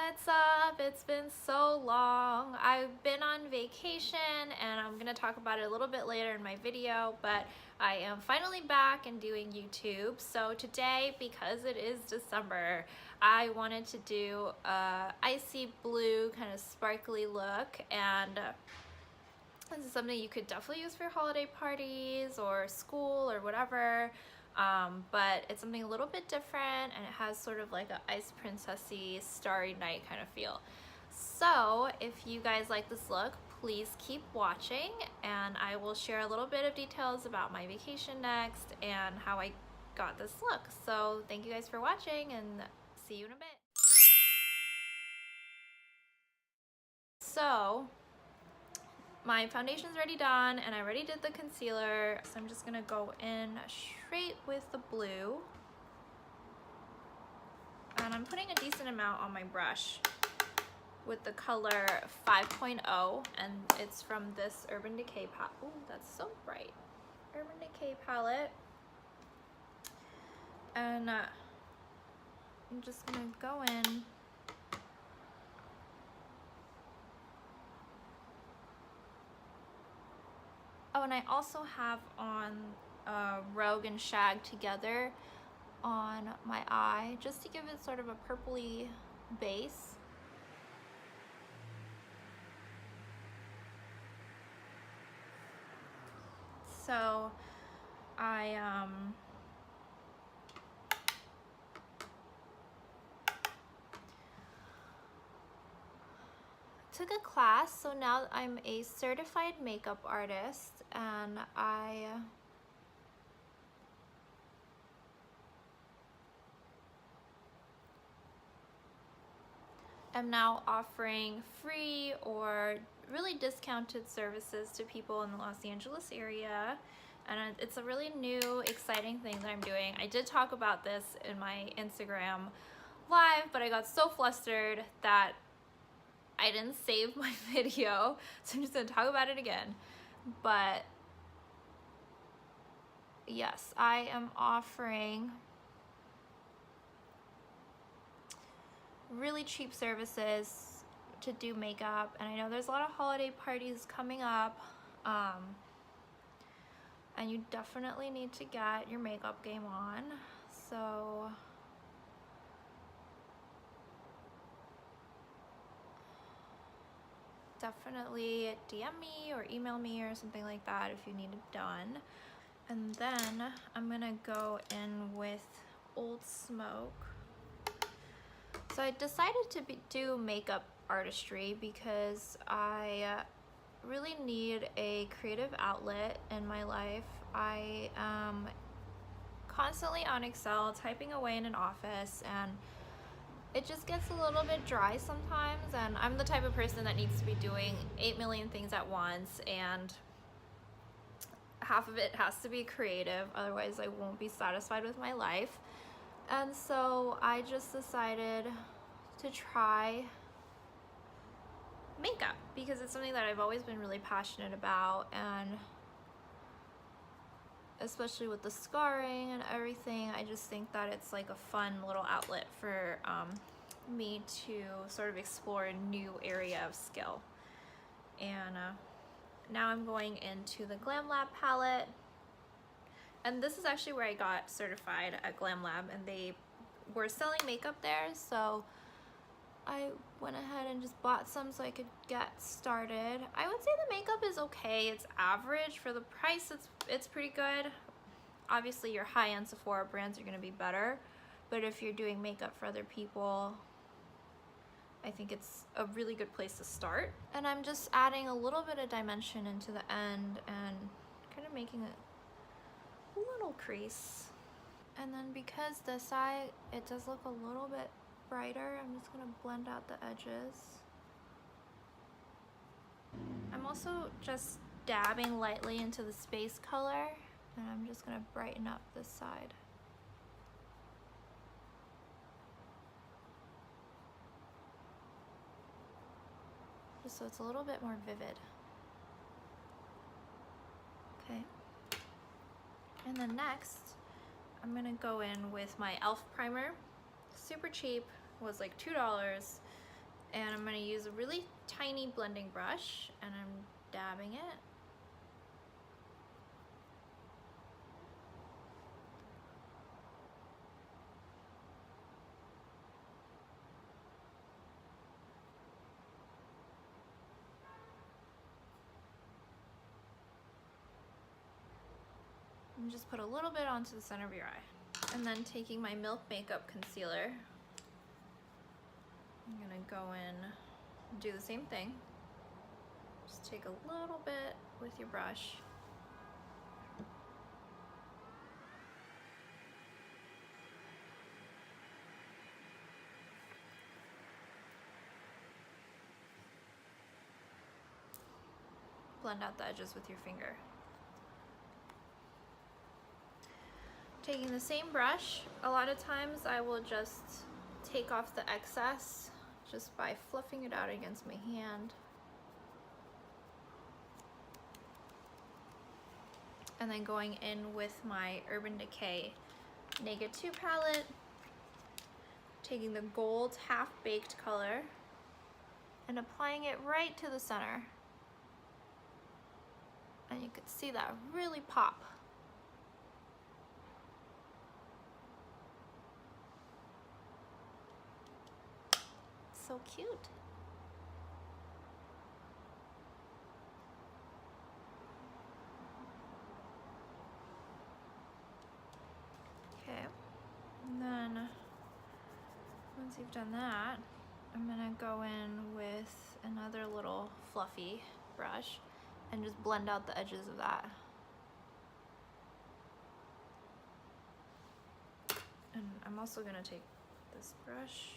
What's up? It's been so long. I've been on vacation and I'm gonna talk about it a little bit later in my video, but I am finally back and doing YouTube. So today, because it is December, I wanted to do a icy blue kind of sparkly look, and this is something you could definitely use for holiday parties or school or whatever. But it's something a little bit different, and it has sort of like an ice princessy starry night kind of feel. So if you guys like this look, please keep watching and I will share a little bit of details about my vacation next and how I got this look. So thank you guys for watching and see you in a bit. So my foundation's already done and I already did the concealer, so I'm just gonna go in straight with the blue. And I'm putting a decent amount on my brush with the color 5.0, and it's from this Urban Decay palette. Oh, that's so bright. Urban Decay palette. And I'm just gonna go in. Oh, and I also have on Rogue and Shag together on my eye, just to give it sort of a purpley base. So I took a class, so now I'm a certified makeup artist, and I am now offering free or really discounted services to people in the Los Angeles area, and it's a really new, exciting thing that I'm doing. I did talk about this in my Instagram live, but I got so flustered that I didn't save my video, so I'm just gonna talk about it again. But yes, I am offering really cheap services to do makeup, and I know there's a lot of holiday parties coming up, and you definitely need to get your makeup game on. So definitely DM me or email me or something like that if you need it done. And then I'm gonna go in with Old Smoke. So I decided to do makeup artistry because I really need a creative outlet in my life. I am constantly on Excel typing away in an office, and it just gets a little bit dry sometimes, and I'm the type of person that needs to be doing 8 million things at once, and half of it has to be creative, otherwise I won't be satisfied with my life. And so I just decided to try makeup because it's something that I've always been really passionate about, and especially with the scarring and everything, I just think that it's like a fun little outlet for me to sort of explore a new area of skill. And now I'm going into the Glam Lab palette, and this is actually where I got certified at Glam Lab, and they were selling makeup there, so I went ahead and just bought some so I could get started. I would say the makeup is okay. It's average for the price. It's pretty good. Obviously your high-end Sephora brands are going to be better, but if you're doing makeup for other people, I think it's a really good place to start. And I'm just adding a little bit of dimension into the end and kind of making a little crease. And then because this eye, it does look a little bit brighter, I'm just gonna blend out the edges. I'm also just dabbing lightly into the space color, and I'm just gonna brighten up this side. Just so it's a little bit more vivid. Okay. And then next, I'm gonna go in with my e.l.f. primer. Super cheap, was like $2, And I'm going to use a really tiny blending brush and I'm dabbing it. And just put a little bit onto the center of your eye. And then taking my Milk Makeup Concealer, I'm gonna go in and do the same thing. Just take a little bit with your brush. Blend out the edges with your finger. Taking the same brush, a lot of times I will just take off the excess just by fluffing it out against my hand. And then going in with my Urban Decay Naked 2 palette, taking the gold half-baked color and applying it right to the center. And you can see that really pop. So cute. Okay, and then once you've done that, I'm gonna go in with another little fluffy brush and just blend out the edges of that. And I'm also gonna take this brush .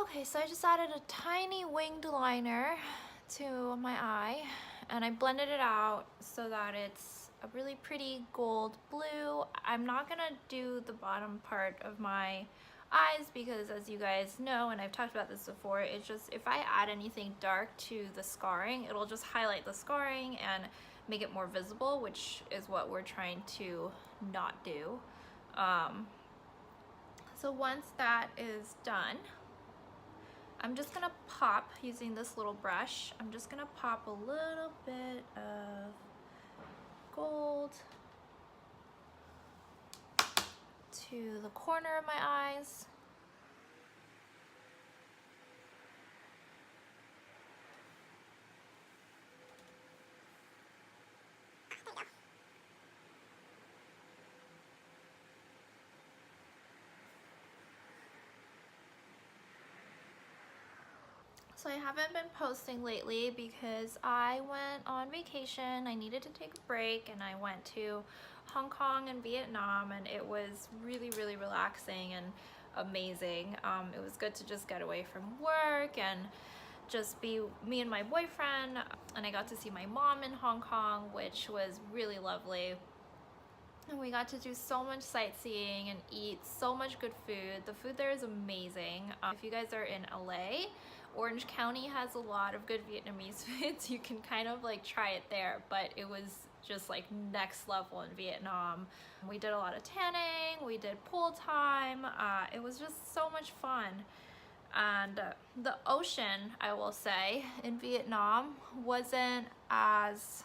Okay, so I just added a tiny winged liner to my eye and I blended it out so that it's a really pretty gold blue. I'm not gonna do the bottom part of my eyes because, as you guys know, and I've talked about this before, it's just if I add anything dark to the scarring, it'll just highlight the scarring and make it more visible, which is what we're trying to not do. So once that is done, I'm just gonna pop, using this little brush, I'm just gonna pop a little bit of gold to the corner of my eyes. So I haven't been posting lately because I went on vacation. I needed to take a break and I went to Hong Kong and Vietnam, and it was really, really relaxing and amazing. It was good to just get away from work and just be me and my boyfriend, and I got to see my mom in Hong Kong, which was really lovely. And we got to do so much sightseeing and eat so much good food. The food there is amazing. If you guys are in LA, Orange County has a lot of good Vietnamese food, so you can kind of like try it there, but it was just like next level in Vietnam. We did a lot of tanning, we did pool time, it was just so much fun. And the ocean, I will say, in Vietnam wasn't as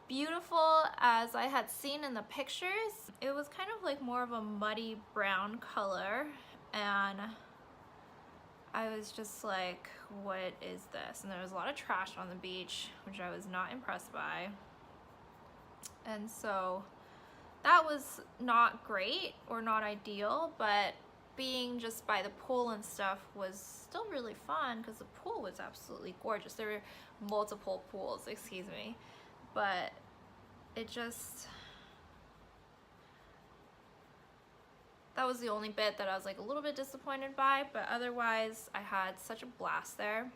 beautiful as I had seen in the pictures. It was kind of like more of a muddy brown color, and I was just like, what is this? And there was a lot of trash on the beach, which I was not impressed by. And so that was not great or not ideal, but being just by the pool and stuff was still really fun because the pool was absolutely gorgeous. There were multiple pools, excuse me, but it just, that was the only bit that I was like a little bit disappointed by, but otherwise I had such a blast there.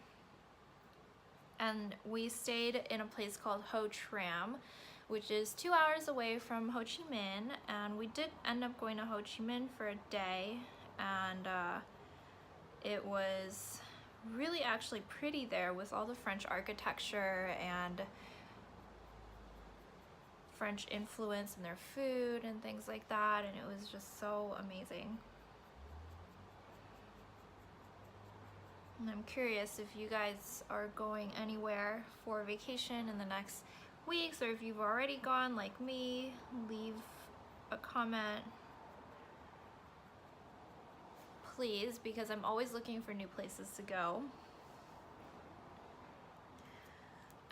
And we stayed in a place called Ho Tram, which is 2 hours away from Ho Chi Minh, and we did end up going to Ho Chi Minh for a day, and it was really actually pretty there with all the French architecture, and French influence in their food and things like that, and it was just so amazing. And I'm curious if you guys are going anywhere for vacation in the next weeks, or if you've already gone like me, leave a comment please, because I'm always looking for new places to go.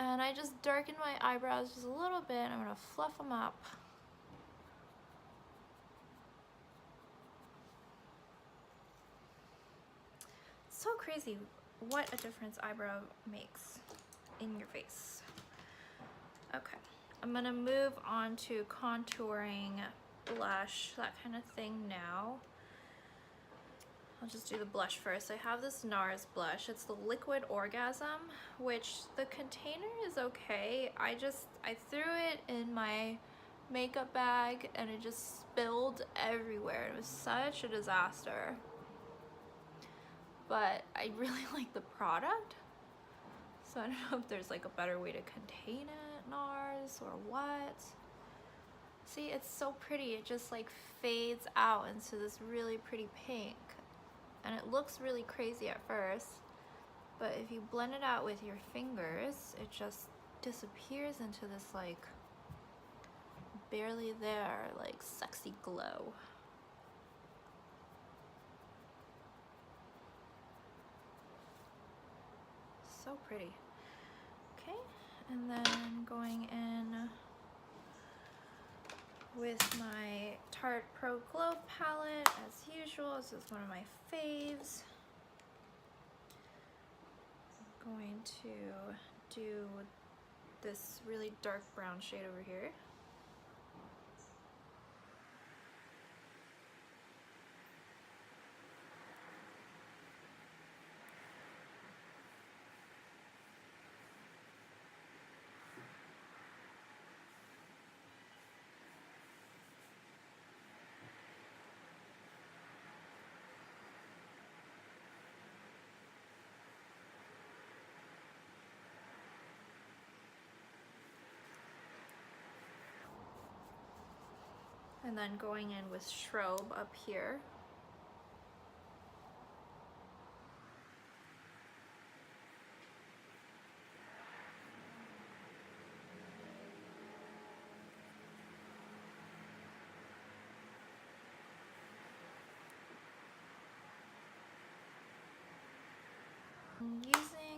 And I just darkened my eyebrows just a little bit. I'm gonna fluff them up. So crazy what a difference eyebrow makes in your face. Okay, I'm gonna move on to contouring, blush, that kind of thing now. I'll just do the blush first. I have this NARS blush. It's the Liquid Orgasm, which the container is okay. I threw it in my makeup bag and it just spilled everywhere. It was such a disaster. But I really like the product. So I don't know if there's like a better way to contain it, NARS, or what. See, it's so pretty. It just like fades out into this really pretty pink. And it looks really crazy at first, but if you blend it out with your fingers, it just disappears into this like barely there, like sexy glow. So pretty. Okay, and then going in with my Tarte Pro Glow palette as usual. This is one of my faves. I'm going to do this really dark brown shade over here. And then going in with Strobe up here.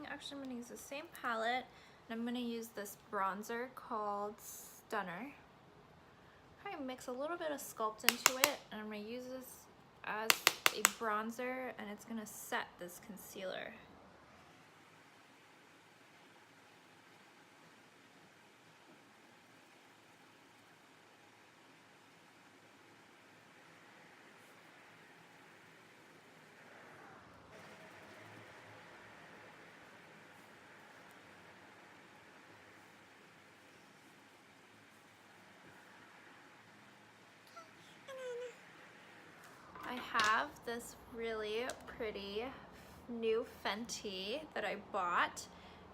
Actually I'm going to use the same palette, and I'm going to use this bronzer called Stunner. Kind of mix a little bit of Sculpt into it, and I'm going to use this as a bronzer, and it's going to set this concealer. I have this really pretty new Fenty that I bought.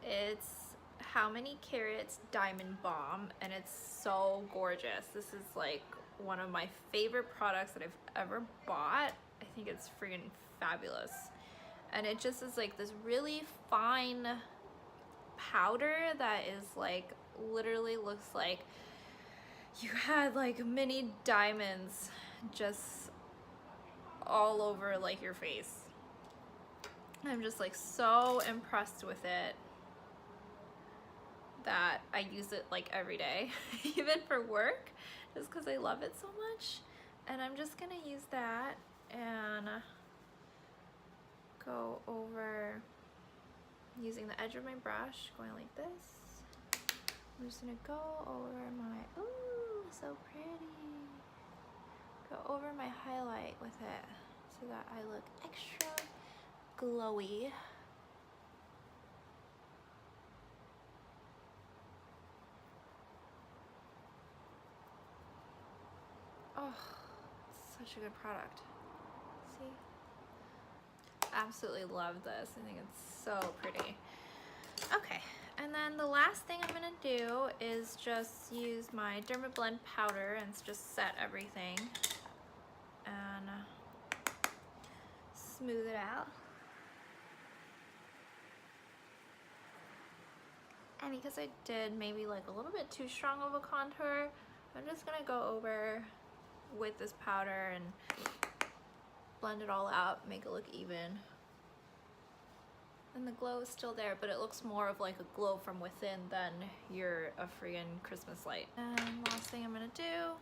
It's How Many Carats Diamond Bomb, and it's so gorgeous. This is like one of my favorite products that I've ever bought. I think it's freaking fabulous. And it just is like this really fine powder that is like literally looks like you had like mini diamonds just all over like your face. I'm just like so impressed with it that I use it like every day, even for work, just because I love it so much. And I'm just gonna use that and go over using the edge of my brush, going like this. I'm just gonna go over my, ooh, so pretty. Go over my highlight with it so that I look extra glowy. Oh, such a good product. See? Absolutely love this. I think it's so pretty. Okay, And then the last thing I'm gonna do is just use my Dermablend powder and just set everything and smooth it out. And because I did maybe like a little bit too strong of a contour, I'm just gonna go over with this powder and blend it all out, make it look even. And the glow is still there, but it looks more of like a glow from within than you're a friggin' Christmas light. And last thing I'm gonna do,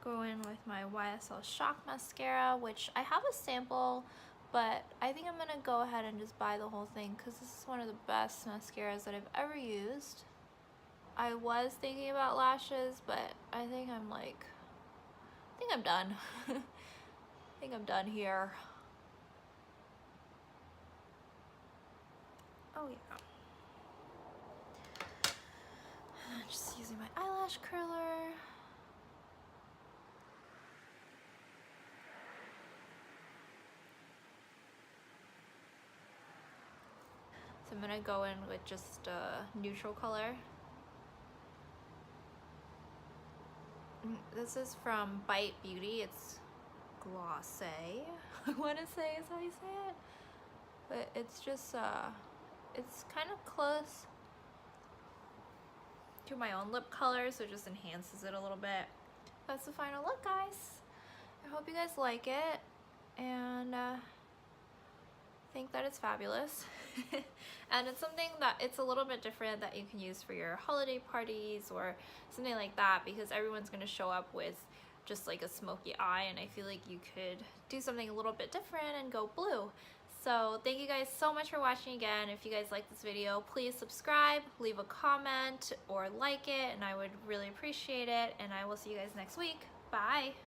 go in with my YSL Shock Mascara, which I have a sample, but I think I'm gonna go ahead and just buy the whole thing because this is one of the best mascaras that I've ever used. I was thinking about lashes, but I think I'm done. I think I'm done here. Oh yeah. Just using my eyelash curler. So I'm gonna go in with just a neutral color. This is from Bite Beauty. It's Glossy, I want to say is how you say it. But it's just, it's kind of close to my own lip color, so it just enhances it a little bit. That's the final look, guys. I hope you guys like it, and think that it's fabulous. And it's something that it's a little bit different that you can use for your holiday parties or something like that, because everyone's going to show up with just like a smoky eye, and I feel like you could do something a little bit different and go blue. So thank you guys so much for watching again. If you guys like this video, please subscribe, leave a comment, or like it, and I would really appreciate it. And I will see you guys next week. Bye!